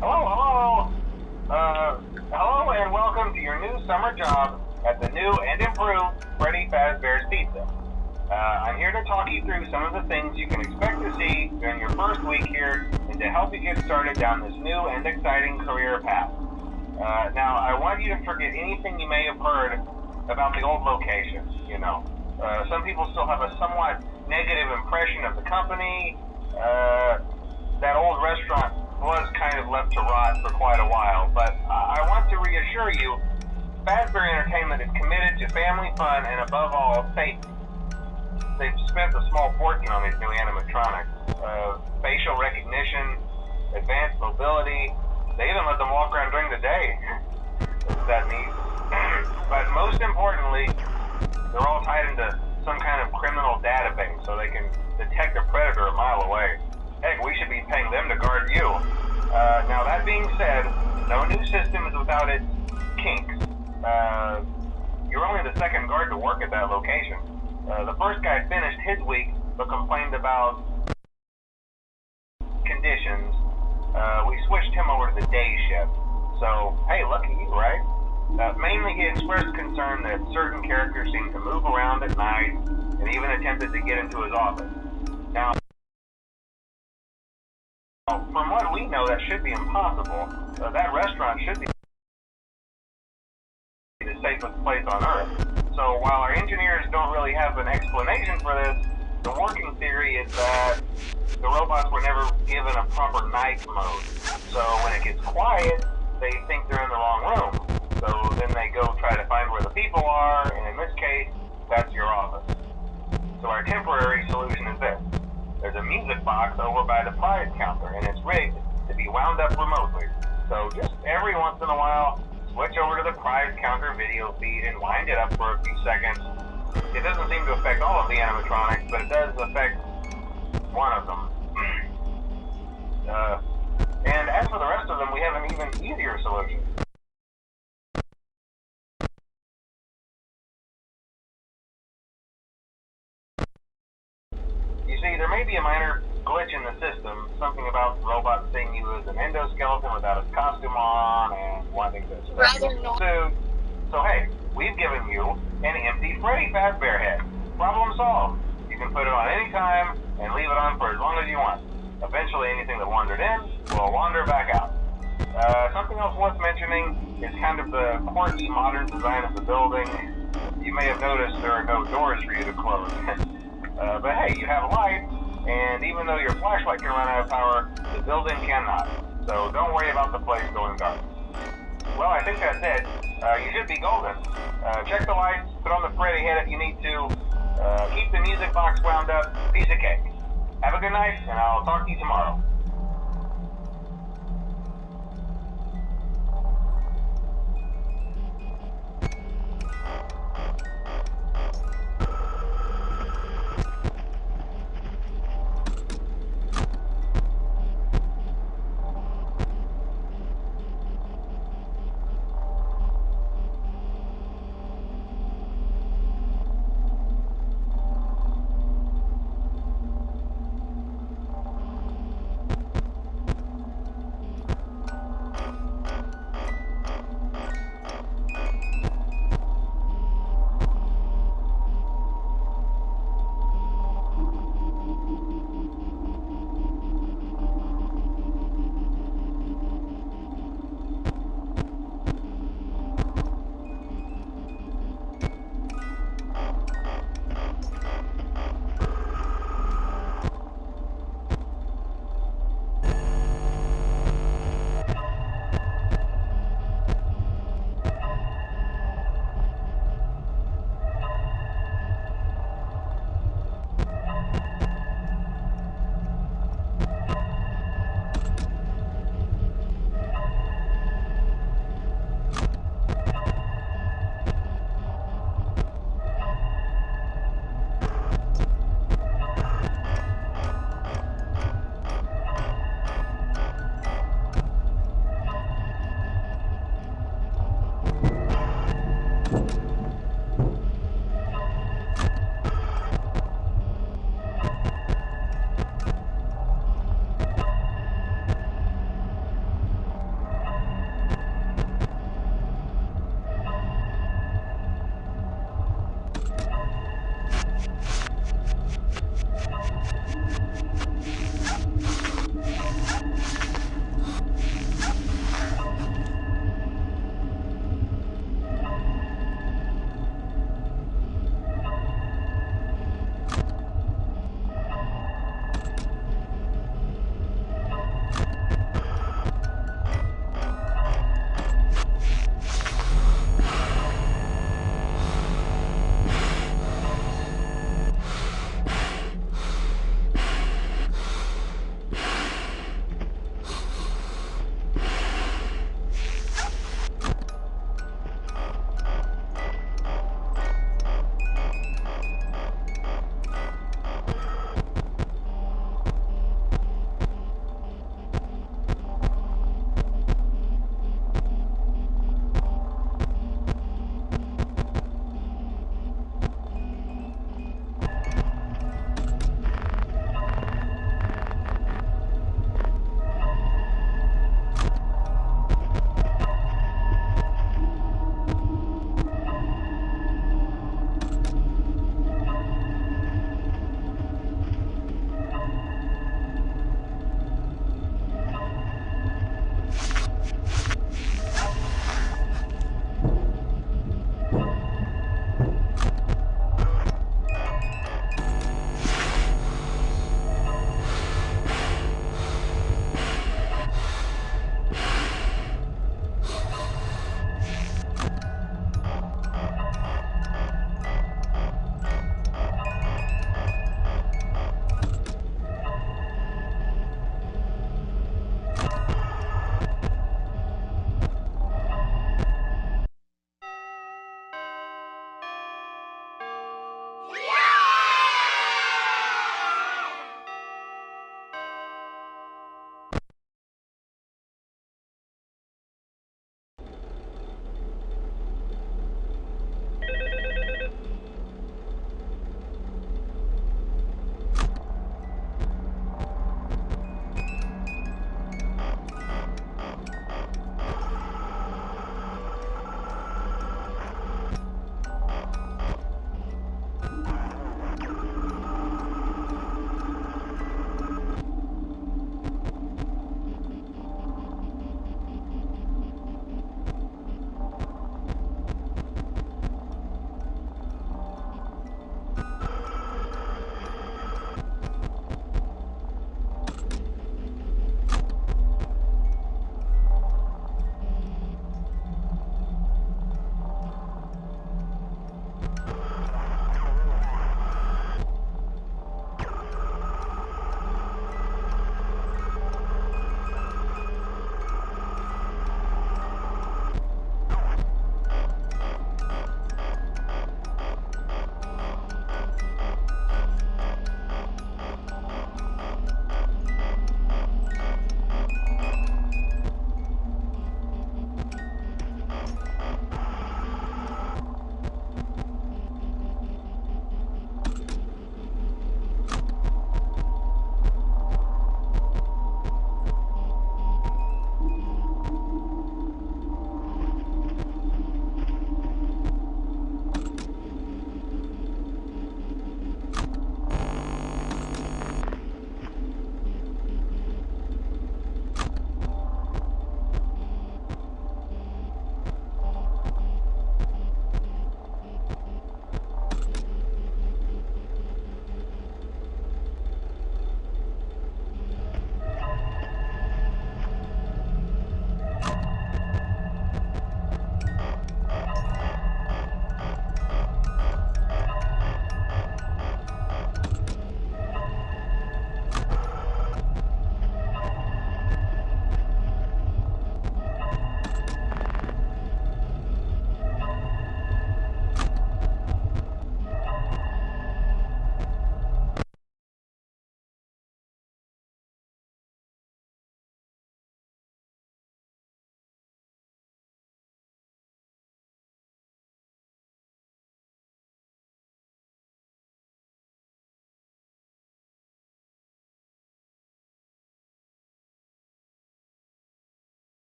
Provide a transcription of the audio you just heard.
Hello. Hello and welcome to your new summer job at the new and improved Freddy Fazbear's Pizza. I'm here to talk you through some of the things you can expect to see during your first week here and to help you get started down this new and exciting career path. Now, I want you to forget anything you may have heard about the old location, some people still have a somewhat negative impression of the company. That old restaurant was kind of left to rot for quite a while, but I want to reassure you, Fazbear Entertainment is committed to family fun and above all, safety. They've spent a small fortune on these new animatronics. Facial recognition, advanced mobility, they even let them walk around during the day. Isn't that neat? But most importantly, they're all tied into some kind of criminal database so they can detect a predator a mile away. Heck, we should be paying them to guard you. Now that being said, no new system is without its kinks. You're only the second guard to work at that location. The first guy finished his week but complained about conditions. We switched him over to the day shift. So, hey, lucky you, right? Mainly he expressed concern that certain characters seemed to move around at night and even attempted to get into his office. Now, from what we know, that should be impossible. That restaurant should be the safest place on Earth. So while our engineers don't really have an explanation for this, the working theory is that the robots were never given a proper night mode. So when it gets quiet, they think they're in the wrong room. So then they go try to find where the people are, and in this case, that's your office. So our temporary solution is this. There's a music box over by the prize counter, and it's rigged to be wound up remotely. So just every once in a while, switch over to the prize counter video feed and wind it up for a few seconds. It doesn't seem to affect all of the animatronics, but it does affect one of them. And as for the rest of them, we have an even easier solution. You see, there may be a minor glitch in the system, something about the robot seeing you as an endoskeleton without his costume on and wanting to suit. So hey, we've given you an empty Freddy Fazbear head. Problem solved. You can put it on any time and leave it on for as long as you want. Eventually anything that wandered in will wander back out. Something else worth mentioning is kind of the quirky modern design of the building. You may have noticed there are no doors for you to close. But hey, you have light, and even though your flashlight can run out of power, the building cannot. So don't worry about the place going dark. Well, I think that's it. You should be golden. Check the lights, put on the Freddy head if you need to. Keep the music box wound up. Piece of cake. Have a good night, and I'll talk to you tomorrow.